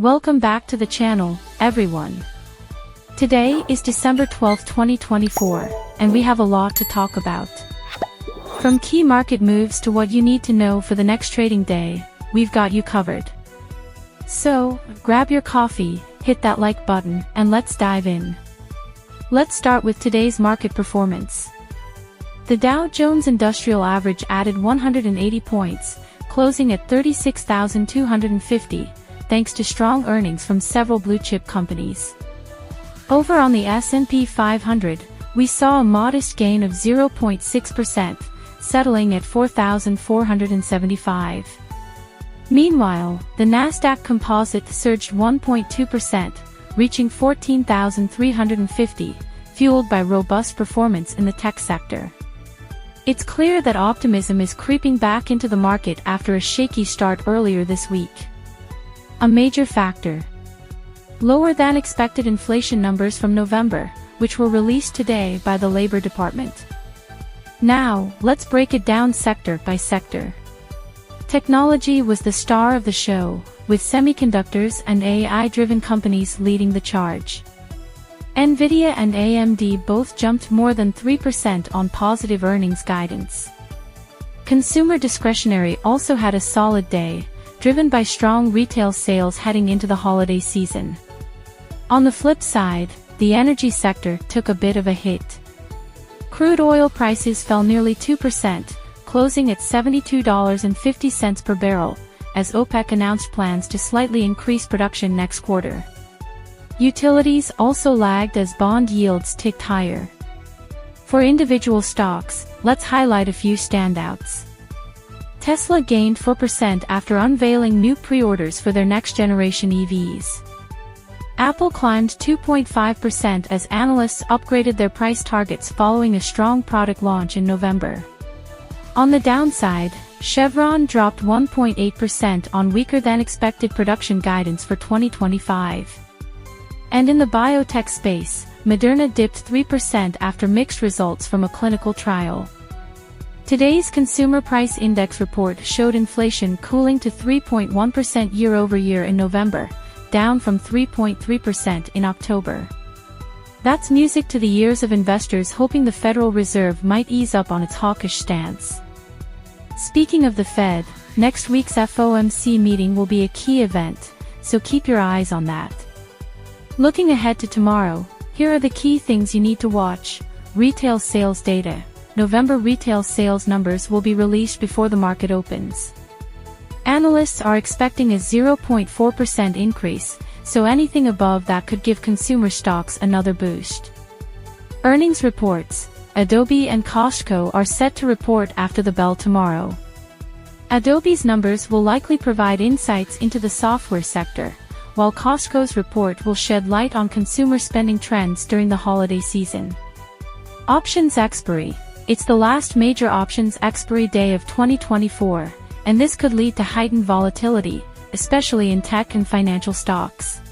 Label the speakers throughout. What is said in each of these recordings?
Speaker 1: Welcome back to the channel, everyone. Today is December 12, 2024, and we have a lot to talk about. From key market moves to what you need to know for the next trading day, we've got you covered. So, grab your coffee, hit that like button, and let's dive in. Let's start with today's market performance. The Dow Jones Industrial Average added 180 points, closing at 36,250, thanks to strong earnings from several blue-chip companies. Over on the S&P 500, we saw a modest gain of 0.6%, settling at 4,475. Meanwhile, the Nasdaq Composite surged 1.2%, reaching 14,350, fueled by robust performance in the tech sector. It's clear that optimism is creeping back into the market after a shaky start earlier this week. A major factor: lower than expected inflation numbers from November, which were released today by the Labor Department. Now, let's break it down sector by sector. Technology was the star of the show, with semiconductors and AI-driven companies leading the charge. Nvidia and AMD both jumped more than 3% on positive earnings guidance. Consumer discretionary also had a solid day, driven by strong retail sales heading into the holiday season. On the flip side, the energy sector took a bit of a hit. Crude oil prices fell nearly 2%, closing at $72.50 per barrel, as OPEC announced plans to slightly increase production next quarter. Utilities also lagged as bond yields ticked higher. For individual stocks, let's highlight a few standouts. Tesla gained 4% after unveiling new pre-orders for their next-generation EVs. Apple climbed 2.5% as analysts upgraded their price targets following a strong product launch in November. On the downside, Chevron dropped 1.8% on weaker-than-expected production guidance for 2025. And in the biotech space, Moderna dipped 3% after mixed results from a clinical trial. Today's Consumer Price Index report showed inflation cooling to 3.1% year-over-year in November, down from 3.3% in October. That's music to the ears of investors hoping the Federal Reserve might ease up on its hawkish stance. Speaking of the Fed, next week's FOMC meeting will be a key event, so keep your eyes on that. Looking ahead to tomorrow, here are the key things you need to watch. Retail sales data. November retail sales numbers will be released before the market opens. Analysts are expecting a 0.4% increase, so anything above that could give consumer stocks another boost. Earnings reports. Adobe and Costco are set to report after the bell tomorrow. Adobe's numbers will likely provide insights into the software sector, while Costco's report will shed light on consumer spending trends during the holiday season. Options expiry. It's the last major options expiry day of 2024, and this could lead to heightened volatility, especially in tech and financial stocks.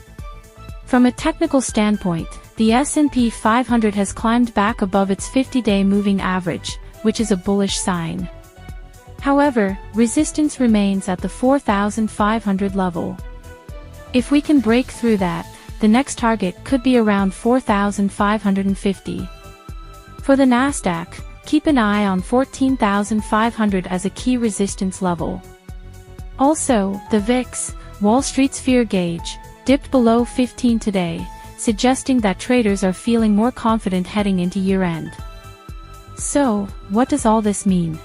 Speaker 1: From a technical standpoint, the S&P 500 has climbed back above its 50-day moving average, which is a bullish sign. However, resistance remains at the 4,500 level. If we can break through that, the next target could be around 4,550. For the Nasdaq, keep an eye on 14,500 as a key resistance level. Also, the VIX, Wall Street's fear gauge, dipped below 15 today, suggesting that traders are feeling more confident heading into year-end. So, what does all this mean?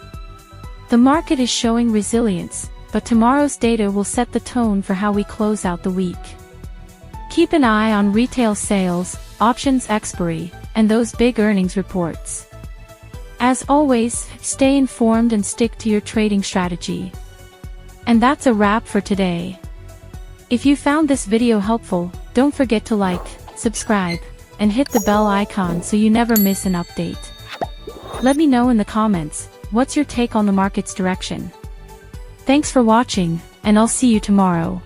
Speaker 1: The market is showing resilience, but tomorrow's data will set the tone for how we close out the week. Keep an eye on retail sales, options expiry, and those big earnings reports. As always, stay informed and stick to your trading strategy. And that's a wrap for today. If you found this video helpful, don't forget to like, subscribe, and hit the bell icon so you never miss an update. Let me know in the comments, what's your take on the market's direction? Thanks for watching, and I'll see you tomorrow.